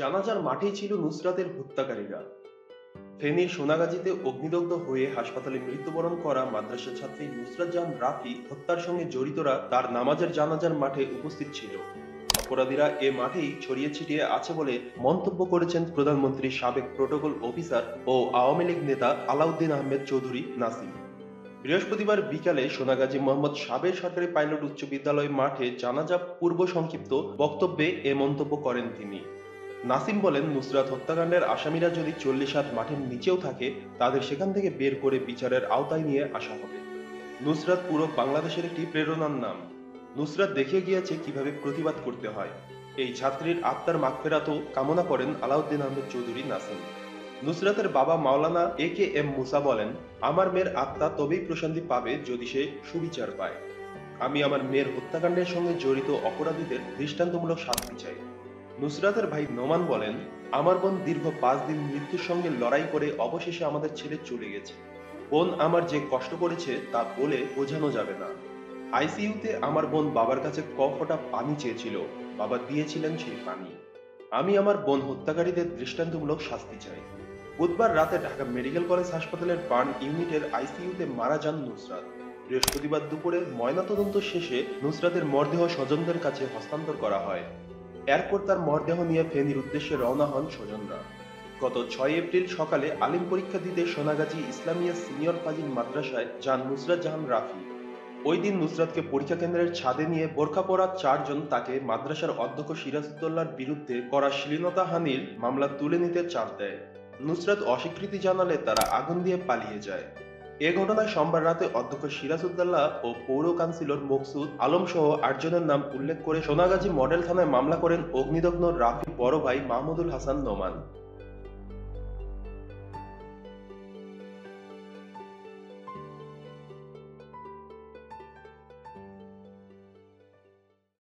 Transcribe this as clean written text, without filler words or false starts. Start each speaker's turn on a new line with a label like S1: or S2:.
S1: জানাজার মাঠেই ছিল নুসরাতের হত্যাকারীরা। ফেনীর সোনাগাজীতে অগ্নিদগ্ধ হয়ে হাসপাতালে মৃত্যুবরণ করা মাদ্রাসা ছাত্রী নুসরাত জাহান রাফি হত্যার সঙ্গে জড়িতরা তার নামাজের জানাজার মাঠে উপস্থিত ছিল। অপরাধীরা এ মাঠেই ছড়িয়ে ছিটিয়ে আছে বলে মন্তব্য করেছেন প্রধানমন্ত্রীর সাবেক প্রোটোকল অফিসার ও আওয়ামী লীগ নেতা আলাউদ্দিন আহমেদ চৌধুরী নাসিম। বৃহস্পতিবার বিকালে সোনাগাজী মোহাম্মদ সাবের সরকারি পাইলট উচ্চ বিদ্যালয় মাঠে জানাজা পূর্ব সংক্ষিপ্ত বক্তব্যে এ মন্তব্য করেন তিনি। নাসিম বলেন, নুসরাত হত্যাকাণ্ডের আসামিরা যদি 40 হাত মাঠের নিচেও থাকে তাদের সেখান থেকে বের করে বিচারের আওতায় নিয়ে আসা হবে। নুসরাত পুরো বাংলাদেশের একটি প্রেরণার নাম। নুসরাত দেখিয়ে গিয়েছে কিভাবে প্রতিবাদ করতে হয়। এই ছাত্রীর আত্মার মাগফিরাতও কামনা করেন আলাউদ্দিন আহমেদ চৌধুরী নাসিম। নুসরাতের বাবা মাওলানা এ.কে.এম. মুসা বলেন, আমার মেয়ের আত্মা তবেই প্রশান্তি পাবে যদি সে সুবিচার পায়। আমি আমার মেয়ের হত্যাকাণ্ডের সঙ্গে জড়িত অপরাধীদের দৃষ্টান্তমূলক শাস্তি চাই। নুসরাতের ভাই নোমান বলেন, আমার বোন দীর্ঘ 5 দিন মৃত্যুর সঙ্গে লড়াই করে অবশেষে আমাদের ছেড়ে চলে গেছে। বোন আমার যে কষ্ট করেছে তা বলে বোঝানো যাবে না। আইসিইউতে আমার বোন বাবার কাছে ফোঁটা পানি চেয়েছিল, বাবা দিয়েছিলেন সেই পানি। আমি আমার বোন হত্যাকারীদের দৃষ্টান্তমূলক শাস্তি চাই। বুধবার রাতে ঢাকা মেডিকেল কলেজ হাসপাতালের বার্ন ইউনিটের আইসিইউতে মারা যান নুসরাত। বৃহস্পতিবার দুপুরে ময়নাতদন্ত শেষে নুসরাতের মরদেহ স্বজনদের কাছে হস্তান্তর করা হয়। এরপর তার মরদেহ নিয়ে ফেনীর উদ্দেশ্যে রওনা হন স্বজনরা। গত 6 এপ্রিল সকালে আলিম পরীক্ষা দিতে সোনাগাজী ইসলামিয়া সিনিয়র ফাজিল মাদ্রাসায় যান নুসরাত জাহান রাফি। ওই দিন নুসরাতকে পরীক্ষা কেন্দ্রের ছাদে নিয়ে বোরকা পরা 4 জন তাকে মাদ্রাসার অধ্যক্ষ সিরাজউদ্দৌলার বিরুদ্ধে করা শ্লীলতাহানির মামলা তুলে নিতে চাপ দেয়। নুসরাত অস্বীকৃতি জানালে তারা আগুন দিয়ে পালিয়ে যায়। এ ঘটনায় সোমবার রাতে অধ্যক্ষ সিরাজউদ্দৌলা ও পৌর কাউন্সিলর মকসুদ আলম সহ 8 জনের নাম উল্লেখ করে সোনাগাজী মডেল থানায় মামলা করেন অগ্নিদগ্ধ রাফির বড় ভাই মাহমুদুল হাসান নোমান।